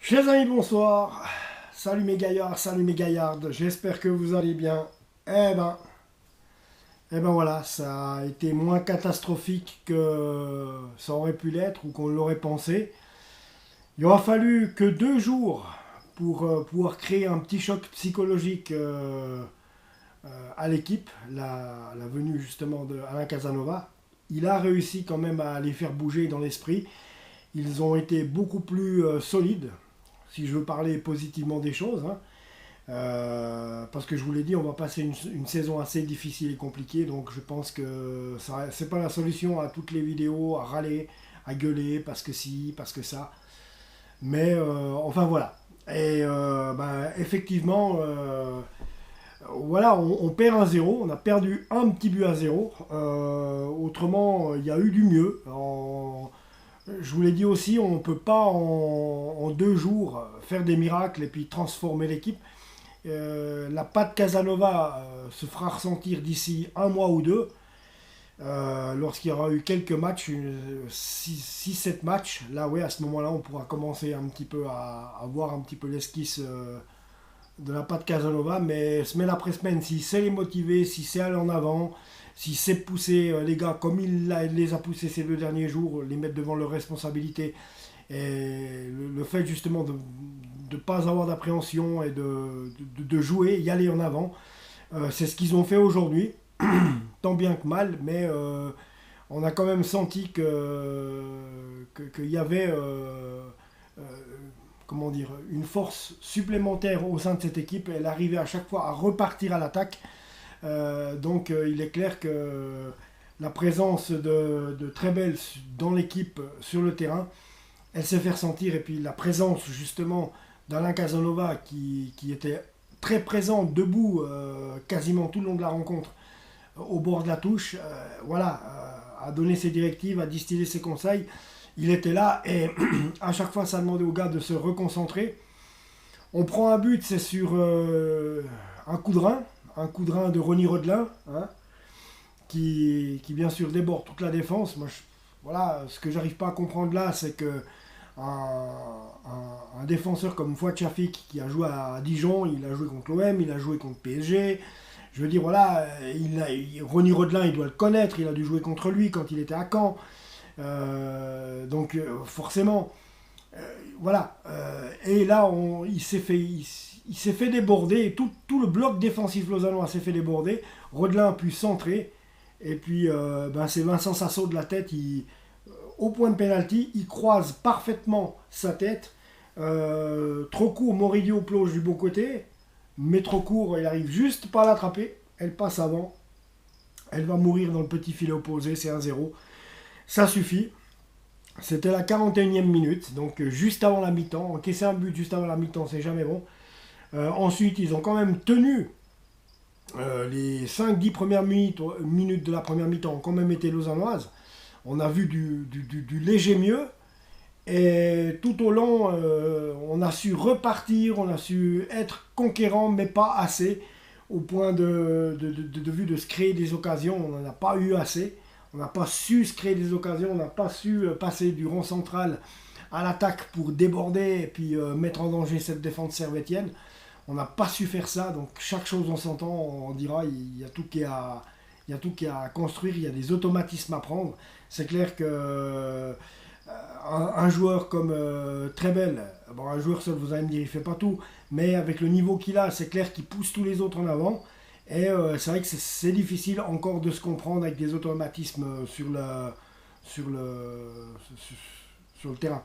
Chers amis, bonsoir. Salut mes gaillards, salut mes gaillardes. J'espère que vous allez bien. Eh ben, voilà, ça a été moins catastrophique que ça aurait pu l'être ou qu'on l'aurait pensé. Il aura fallu que 2 jours pour pouvoir créer un petit choc psychologique à l'équipe, la venue justement de Alain Casanova. Il a réussi quand même à les faire bouger dans l'esprit. Ils ont été beaucoup plus solides, si je veux parler positivement des choses, hein. Parce que je vous l'ai dit, on va passer une saison assez difficile et compliquée, donc je pense que ça c'est pas la solution à toutes les vidéos, à râler, à gueuler, parce que si, parce que ça. Mais enfin voilà. Et effectivement, voilà, on perd 1-0, on a perdu un petit but à 0. Autrement, il y a eu du mieux. Je vous l'ai dit aussi, on ne peut pas en 2 jours faire des miracles et puis transformer l'équipe. La patte Casanova se fera ressentir d'ici un mois ou deux, lorsqu'il y aura eu quelques matchs, 6-7 matchs. Là, oui, à ce moment-là, on pourra commencer un petit peu à voir un petit peu l'esquisse de la patte Casanova. Mais semaine après semaine, s'il sait les motiver, s'il sait aller en avant, s'il sait pousser les gars comme les a poussés ces 2 derniers jours, les mettre devant leurs responsabilités, et le fait justement de ne pas avoir d'appréhension et de jouer, y aller en avant, c'est ce qu'ils ont fait aujourd'hui, tant bien que mal, mais on a quand même senti qu'il y avait euh, comment dire, une force supplémentaire au sein de cette équipe. Elle arrivait à chaque fois à repartir à l'attaque. Donc il est clair que la présence de Trebel dans l'équipe sur le terrain, elle s'est fait ressentir. Et puis la présence justement d'Alain Casanova qui était très présent, debout quasiment tout le long de la rencontre, au bord de la touche, voilà, à donner ses directives, à distiller ses conseils. Il était là et à chaque fois ça demandait aux gars de se reconcentrer. On prend un but, c'est sur un coup de rein de Ronny Rodelin, hein, qui bien sûr déborde toute la défense. Voilà, ce que j'arrive pas à comprendre là, c'est que un défenseur comme Fouad Chafik, qui a joué à Dijon, il a joué contre l'OM, il a joué contre PSG. Je veux dire, voilà, Ronny Rodelin, il doit le connaître, il a dû jouer contre lui quand il était à Caen. Donc forcément, voilà. Et là, il s'est fait déborder. Tout le bloc défensif lausannois s'est fait déborder. Rodelin a pu centrer. Et puis, c'est Vincent Sasso de la tête. Au point de pénalty, il croise parfaitement sa tête. Trop court, Moridio plonge du bon côté. Mais trop court, il arrive juste pas à l'attraper. Elle passe avant. Elle va mourir dans le petit filet opposé. C'est 1-0. Ça suffit. C'était la 41e minute, donc juste avant la mi-temps. Encaisser un but juste avant la mi-temps, c'est jamais bon. Ensuite, ils ont quand même tenu les 5-10 premières minutes de la première mi-temps, ont quand même été lausannoises. On a vu du léger mieux. Et tout au long, on a su repartir, on a su être conquérant, mais pas assez. Au point de vue de se créer des occasions, on n'en a pas eu assez. On n'a pas su se créer des occasions, on n'a pas su passer du rond central à l'attaque pour déborder et puis mettre en danger cette défense servétienne. On n'a pas su faire ça, donc chaque chose on s'entend, on dira, il y a tout qui est à construire, il y a des automatismes à prendre. C'est clair que un joueur comme Trebel, bon, un joueur seul, vous allez me dire, il fait pas tout, mais avec le niveau qu'il a, c'est clair qu'il pousse tous les autres en avant. Et c'est vrai que c'est difficile encore de se comprendre avec des automatismes sur le, sur, sur le terrain.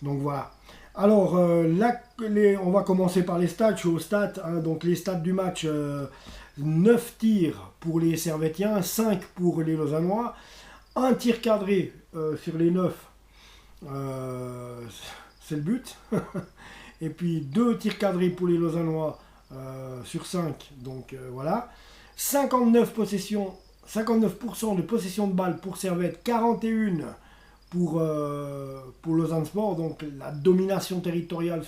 Donc voilà. Alors là, on va commencer par les stats. Je suis au stats, hein, donc les stats du match, 9 tirs pour les Servétiens, 5 pour les Lausannois, un tir cadré sur les 9, euh, c'est le but. Et puis 2 tirs cadrés pour les Lausannois sur 5, donc voilà. 59 possessions, 59% de possession de balle pour Servette, 41 pour Lausanne Sport. Donc la domination territoriale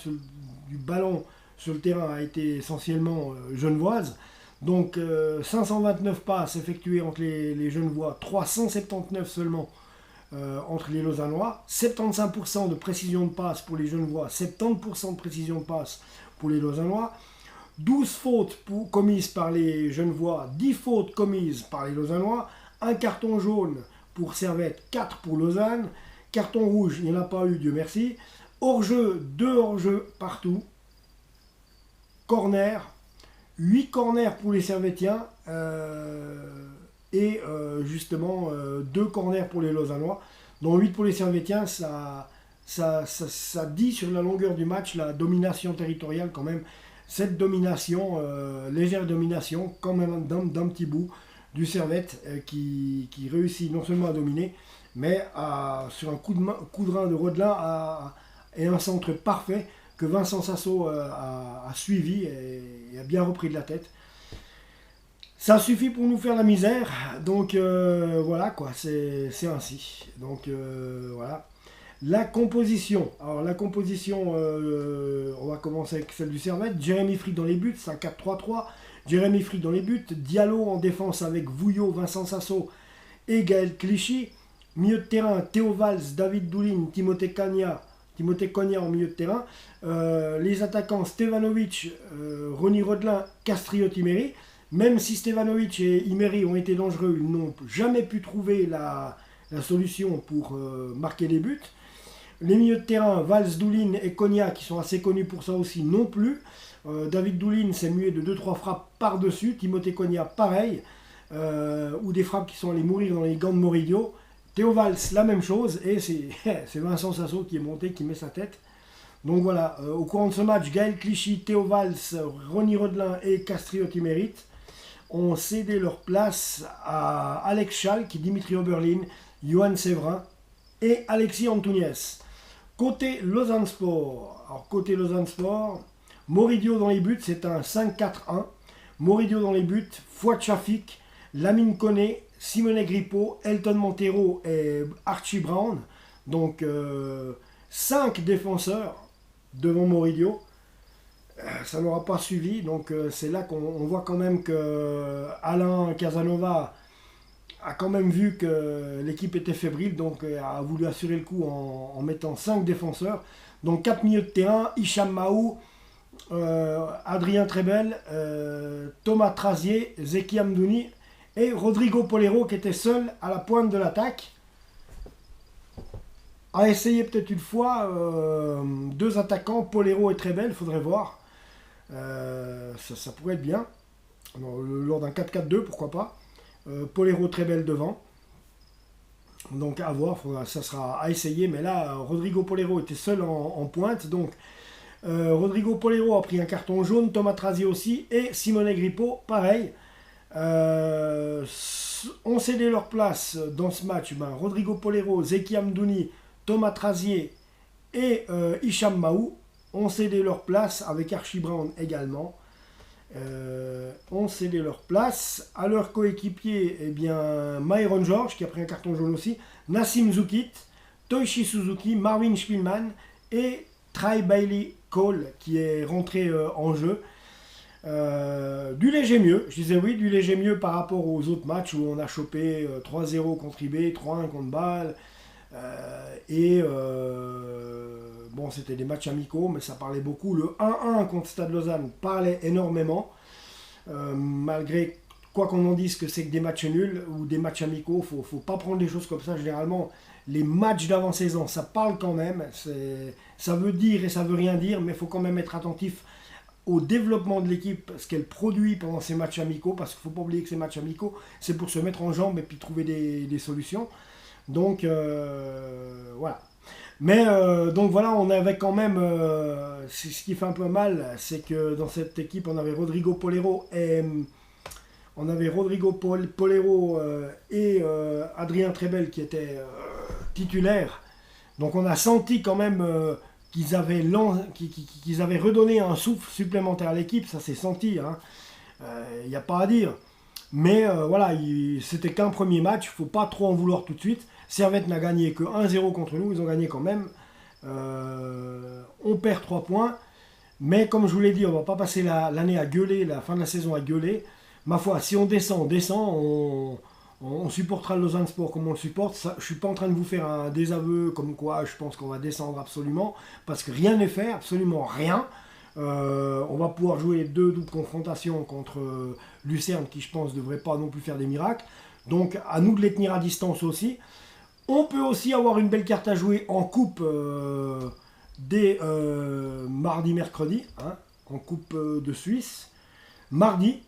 du ballon sur le terrain a été essentiellement genevoise. Donc 529 passes effectuées entre les Genevois, 379 seulement entre les Lausannois. 75% de précision de passe pour les Genevois, 70% de précision de passe pour les Lausannois. 12 fautes commises par les Genevois, 10 fautes commises par les Lausannois. Un carton jaune pour Servette, 4 pour Lausanne. Carton rouge, il n'y en a pas eu, Dieu merci. Hors-jeu, 2 hors-jeu partout. Corner, 8 corners pour les Servettiens. Et justement 2 corners pour les Lausannois. Donc 8 pour les Servettiens, ça dit sur la longueur du match la domination territoriale quand même. Cette domination, légère domination quand même d'un petit bout du Servette qui réussit non seulement à dominer, mais sur un coup de rein de Rodelin et un centre parfait que Vincent Sasso a suivi et a bien repris de la tête. Ça suffit pour nous faire la misère, donc voilà quoi, c'est ainsi. Donc voilà. La composition, alors la composition, on va commencer avec celle du Servette. Jérémy Frick dans les buts, c'est un 4-3-3. Jérémy Frick dans les buts, Diallo en défense avec Vouillot, Vincent Sasso et Gaël Clichy. Milieu de terrain, Théo Valls, David Doulin, Timothée Cogna en milieu de terrain. Les attaquants, Stevanovic, Ronny Rodelin, Castriot, Imeri. Même si Stevanovic et Imeri ont été dangereux, ils n'ont jamais pu trouver la solution pour marquer les buts. Les milieux de terrain, Valls, Doulin et Cogna, qui sont assez connus pour ça aussi, non plus. David Doulin s'est mué de 2-3 frappes par-dessus. Timothée Cogna, pareil. Ou des frappes qui sont allées mourir dans les gants de Moridio. Théo Valls, la même chose. Et c'est Vincent Sasso qui est monté, qui met sa tête. Donc voilà, au courant de ce match, Gaël Clichy, Théo Valls, Ronny Rodelin et Castriot Imérite ont cédé leur place à Alex Schalk, Dimitri Oberlin, Johan Séverin et Alexis Antunes. Côté Lausanne Sport, alors côté Lausanne Sport, Moridio dans les buts, c'est un 5-4-1. Moridio dans les buts, Fouad Chafik, Lamine Koné, Simone Grippo, Elton Montero et Archie Brown. Donc 5 défenseurs devant Moridio. Ça n'aura pas suivi, donc c'est là qu'on voit quand même que Alain Casanova a quand même vu que l'équipe était fébrile, donc a voulu assurer le coup en mettant 5 défenseurs. Donc 4 milieux de terrain, Hicham Mahou, Adrien Trebel, Thomas Trazier, Zeki Amdouni et Rodrigo Polero qui était seul à la pointe de l'attaque. A essayé peut-être une fois 2 attaquants, Polero et Trebel, il faudrait voir. Ça pourrait être bien. Lors d'un 4-4-2, pourquoi pas. Polero Trebel devant. Donc à voir, ça sera à essayer. Mais là, Rodrigo Polero était seul en pointe. Donc Rodrigo Polero a pris un carton jaune, Thomas Trazier aussi. Et Simone Grippo, pareil. Ont cédé leur place dans ce match. Rodrigo Polero, Zeki Amdouni, Thomas Trazier et Hicham Mahou ont cédé leur place, avec Archie Brown également. Ont cédé leur place à leurs coéquipiers, Myron George qui a pris un carton jaune aussi, Nassim Zoukit, Toichi Suzuki, Marvin Spielmann et Try Bailey Cole qui est rentré en jeu. Du léger mieux, je disais oui, du léger mieux par rapport aux autres matchs où on a chopé 3-0 contre IB, 3-1 contre Bâle. Bon, c'était des matchs amicaux, mais ça parlait beaucoup. Le 1-1 contre Stade Lausanne parlait énormément. Malgré quoi qu'on en dise que c'est que des matchs nuls ou des matchs amicaux, faut pas prendre les choses comme ça. Généralement, les matchs d'avant-saison, ça parle quand même. Ça veut dire et ça veut rien dire, mais il faut quand même être attentif au développement de l'équipe, ce qu'elle produit pendant ces matchs amicaux, parce qu'il ne faut pas oublier que ces matchs amicaux, c'est pour se mettre en jambe et puis trouver des solutions. Donc voilà. Mais donc voilà, on avait quand même, ce qui fait un peu mal, c'est que dans cette équipe, on avait Rodrigo Polero et Adrien Trebel qui étaient titulaires. Donc on a senti quand même qu'ils avaient redonné un souffle supplémentaire à l'équipe, ça s'est senti, hein. Il n'y a pas à dire. Mais voilà, c'était qu'un premier match, il ne faut pas trop en vouloir tout de suite. Servette n'a gagné que 1-0 contre nous, ils ont gagné quand même. On perd 3 points. Mais comme je vous l'ai dit, on ne va pas passer l'année à gueuler, la fin de la saison à gueuler. Ma foi, si on descend, On supportera le Lausanne Sport comme on le supporte. Ça, je ne suis pas en train de vous faire un désaveu comme quoi je pense qu'on va descendre absolument, parce que rien n'est fait, absolument rien. On va pouvoir jouer deux doubles confrontations contre Lucerne, qui je pense ne devrait pas non plus faire des miracles. Donc à nous de les tenir à distance aussi. On peut aussi avoir une belle carte à jouer en coupe dès mardi, mercredi, hein, en coupe de Suisse. Mardi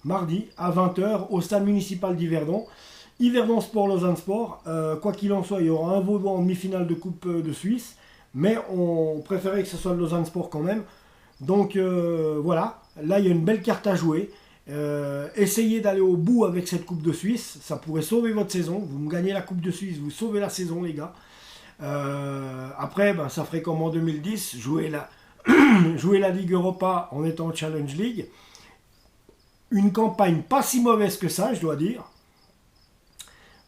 à 20h au stade municipal d'Yverdon. Yverdon Sport, Lausanne Sport. Quoi qu'il en soit, il y aura un Vaudois en demi-finale de coupe de Suisse. Mais on préférait que ce soit le Lausanne Sport quand même. Donc voilà, là il y a une belle carte à jouer. Essayez d'aller au bout avec cette Coupe de Suisse, ça pourrait sauver votre saison. Vous me gagnez la Coupe de Suisse, vous sauvez la saison les gars. Après, ben, ça ferait comme en 2010, jouer la Ligue Europa en étant en Challenge League. Une campagne pas si mauvaise que ça, je dois dire.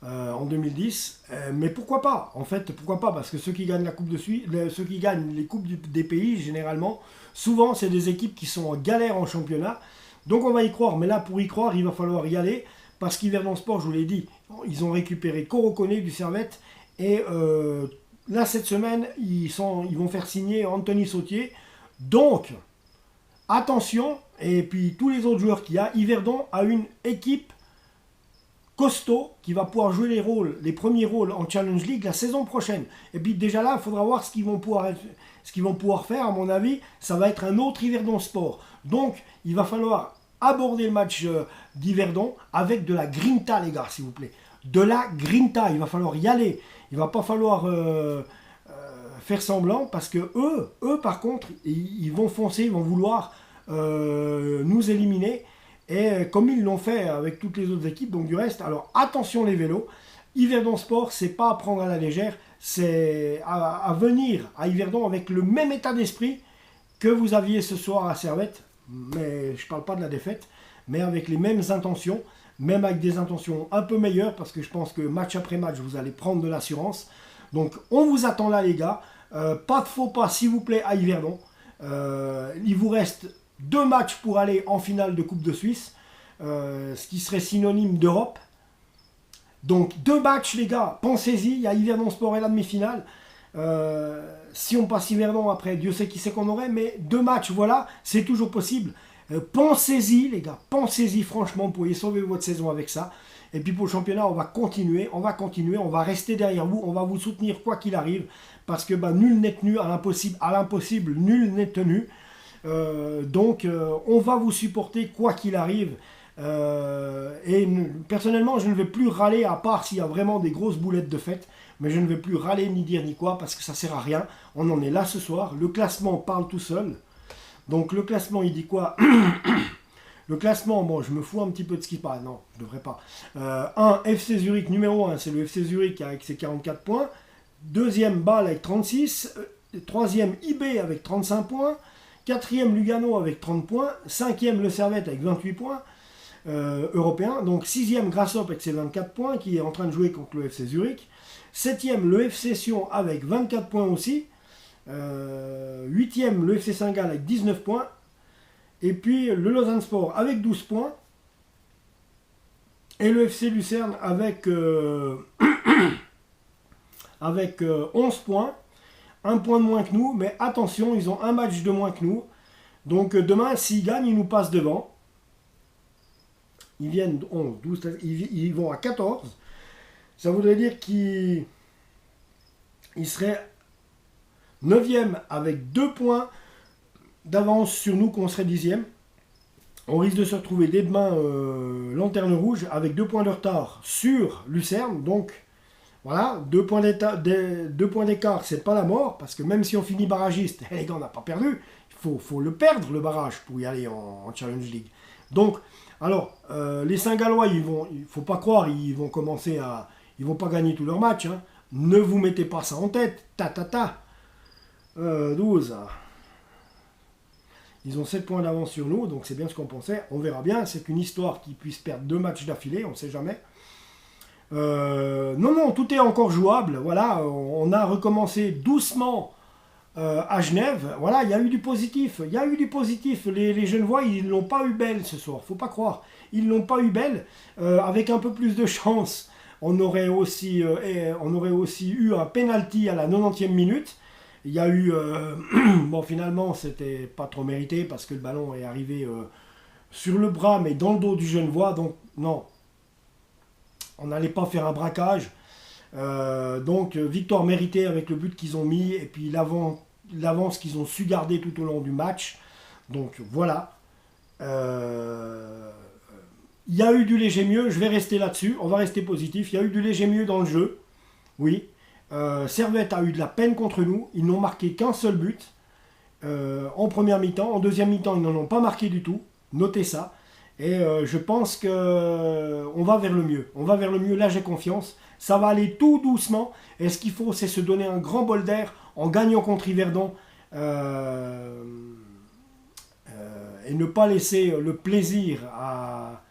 En 2010, mais pourquoi pas? En fait, pourquoi pas? Parce que ceux qui gagnent la Coupe de Suisse, ceux qui gagnent les coupes des pays, généralement, souvent c'est des équipes qui sont en galère en championnat. Donc on va y croire, mais là pour y croire, il va falloir y aller, parce qu'Yverdon Sport, je vous l'ai dit, ils ont récupéré Coroconné du Servette, et là cette semaine, ils vont faire signer Anthony Sautier. Donc attention, et puis tous les autres joueurs qu'il y a, Yverdon a une équipe costaud qui va pouvoir jouer les premiers rôles en Challenge League la saison prochaine. Et puis déjà là, il faudra voir ce qu'ils vont pouvoir faire. À mon avis, ça va être un autre Yverdon Sport. Donc, il va falloir aborder le match d'Yverdon avec de la grinta, les gars, s'il vous plaît. De la grinta, il va falloir y aller. Il va pas falloir faire semblant, parce que eux par contre, ils vont foncer, ils vont vouloir nous éliminer. Et comme ils l'ont fait avec toutes les autres équipes, donc du reste, alors attention les vélos, Yverdon Sport, c'est pas à prendre à la légère, c'est à venir à Yverdon avec le même état d'esprit que vous aviez ce soir à Servette, mais je parle pas de la défaite, mais avec les mêmes intentions, même avec des intentions un peu meilleures, parce que je pense que match après match, vous allez prendre de l'assurance. Donc on vous attend là les gars, pas de faux pas s'il vous plaît à Yverdon, il vous reste 2 matchs pour aller en finale de Coupe de Suisse, ce qui serait synonyme d'Europe. Donc 2 matchs les gars, pensez-y, il y a Yverdon Sport et la demi-finale. Si on passe Yverdon après, Dieu sait qui c'est qu'on aurait, mais 2 matchs, voilà, c'est toujours possible. Pensez-y les gars, pensez-y franchement, vous pourriez sauver votre saison avec ça. Et puis pour le championnat, on va continuer, on va rester derrière vous, on va vous soutenir quoi qu'il arrive, parce que bah, nul n'est tenu à l'impossible, nul n'est tenu. Donc on va vous supporter quoi qu'il arrive, personnellement je ne vais plus râler, à part s'il y a vraiment des grosses boulettes de fête, mais je ne vais plus râler ni dire ni quoi, parce que ça sert à rien. On en est là ce soir, le classement parle tout seul. Donc le classement il dit quoi? Le classement, bon je me fous un petit peu de ce qui passe, non je devrais pas. 1 FC Zurich numéro 1, c'est le FC Zurich avec ses 44 points. Deuxième Bâle avec 36, troisième IB avec 35 points. 4e Lugano avec 30 points, 5e Le Servette avec 28 points européens, donc 6e Grasshopper avec ses 24 points qui est en train de jouer contre le FC Zurich, 7e le FC Sion avec 24 points aussi, 8e le FC Saint-Gall avec 19 points, et puis le Lausanne Sport avec 12 points, et le FC Lucerne avec, 11 points. Un point de moins que nous, mais attention, ils ont un match de moins que nous. Donc demain, s'ils gagnent, ils nous passent devant. Ils viennent 11, 12, 13, ils vont à 14. Ça voudrait dire qu'ils seraient 9e avec 2 points d'avance sur nous, qu'on serait 10e. On risque de se retrouver dès demain lanterne rouge avec 2 points de retard sur Lucerne. Donc voilà, 2 points d'écart, c'est pas la mort, parce que même si on finit barragiste, les gars, on n'a pas perdu, il faut le perdre le barrage pour y aller en Challenge League. Donc, alors, les Saint-Gallois, il faut pas croire, ils vont pas gagner tous leurs matchs, hein. Ne vous mettez pas ça en tête, 12. Ils ont 7 points d'avance sur nous, donc c'est bien ce qu'on pensait, on verra bien, c'est une histoire qu'ils puissent perdre 2 matchs d'affilée, on ne sait jamais. Non, tout est encore jouable. Voilà, on a recommencé doucement à Genève. Voilà, il y a eu du positif. Les Genevois, ils l'ont pas eu belle ce soir. Faut pas croire. Ils l'ont pas eu belle. Avec un peu plus de chance, on aurait aussi eu un penalty à la 90e minute. Il y a eu... bon, finalement, c'était pas trop mérité parce que le ballon est arrivé sur le bras, mais dans le dos du Genevois. Donc, non, on n'allait pas faire un braquage. Donc, victoire méritée avec le but qu'ils ont mis et puis l'avance qu'ils ont su garder tout au long du match. Donc, voilà. Il y a eu du léger mieux, je vais rester là-dessus, on va rester positif. Il y a eu du léger mieux dans le jeu, oui. Servette a eu de la peine contre nous, ils n'ont marqué qu'un seul but en première mi-temps. En deuxième mi-temps, ils n'en ont pas marqué du tout, notez ça. Et je pense qu'on va vers le mieux. On va vers le mieux, là j'ai confiance. Ça va aller tout doucement. Et ce qu'il faut, c'est se donner un grand bol d'air en gagnant contre Yverdon. Et ne pas laisser le plaisir à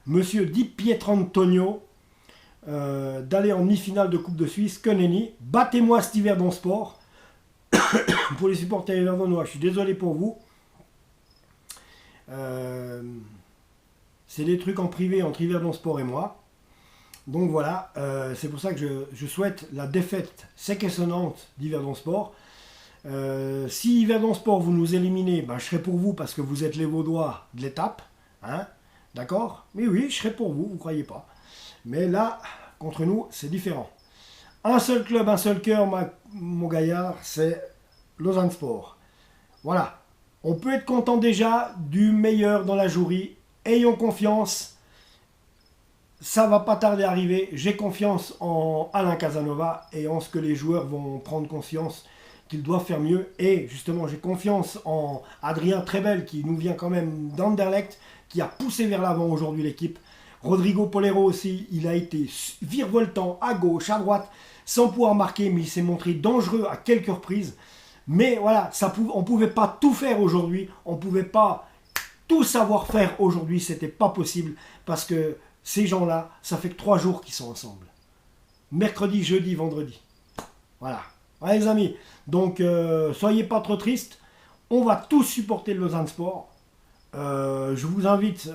Monsieur Di Pietrantonio d'aller en demi-finale de Coupe de Suisse. Que nenni, battez-moi cet Yverdon Sport. Pour les supporters yverdonois, je suis désolé pour vous. C'est des trucs en privé entre Yverdon Sport et moi. Donc voilà, c'est pour ça que je souhaite la défaite séquessonnante d'Yverdon Sport. Si Yverdon Sport vous nous éliminez, ben, je serai pour vous parce que vous êtes les Vaudois de l'étape. Hein, d'accord? Mais oui, je serai pour vous, vous ne croyez pas. Mais là, contre nous, c'est différent. Un seul club, un seul cœur, mon gaillard, c'est Lausanne Sport. Voilà. On peut être content déjà du meilleur dans la jouerie. Ayons confiance. Ça va pas tarder à arriver. J'ai confiance en Alain Casanova et en ce que les joueurs vont prendre conscience qu'ils doivent faire mieux. Et justement, j'ai confiance en Adrien Trebel qui nous vient quand même d'Anderlecht, qui a poussé vers l'avant aujourd'hui l'équipe. Rodrigo Polero aussi, il a été virevoltant à gauche, à droite, sans pouvoir marquer, mais il s'est montré dangereux à quelques reprises. Mais voilà, on ne pouvait pas tout faire aujourd'hui, on ne pouvait pas tout savoir faire aujourd'hui, c'était pas possible, parce que ces gens-là, ça fait que 3 jours qu'ils sont ensemble. Mercredi, jeudi, vendredi. Voilà. Ouais, les amis, donc soyez pas trop tristes, on va tous supporter le Lausanne Sport. Je vous invite,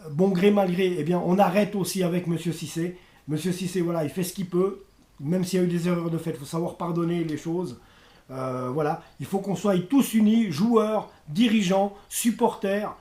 bon gré mal gré, eh bien, on arrête aussi avec Monsieur Cissé. Monsieur Cissé, voilà, il fait ce qu'il peut, même s'il y a eu des erreurs de fait, il faut savoir pardonner les choses. Voilà, il faut qu'on soit tous unis, joueurs, dirigeants, supporters.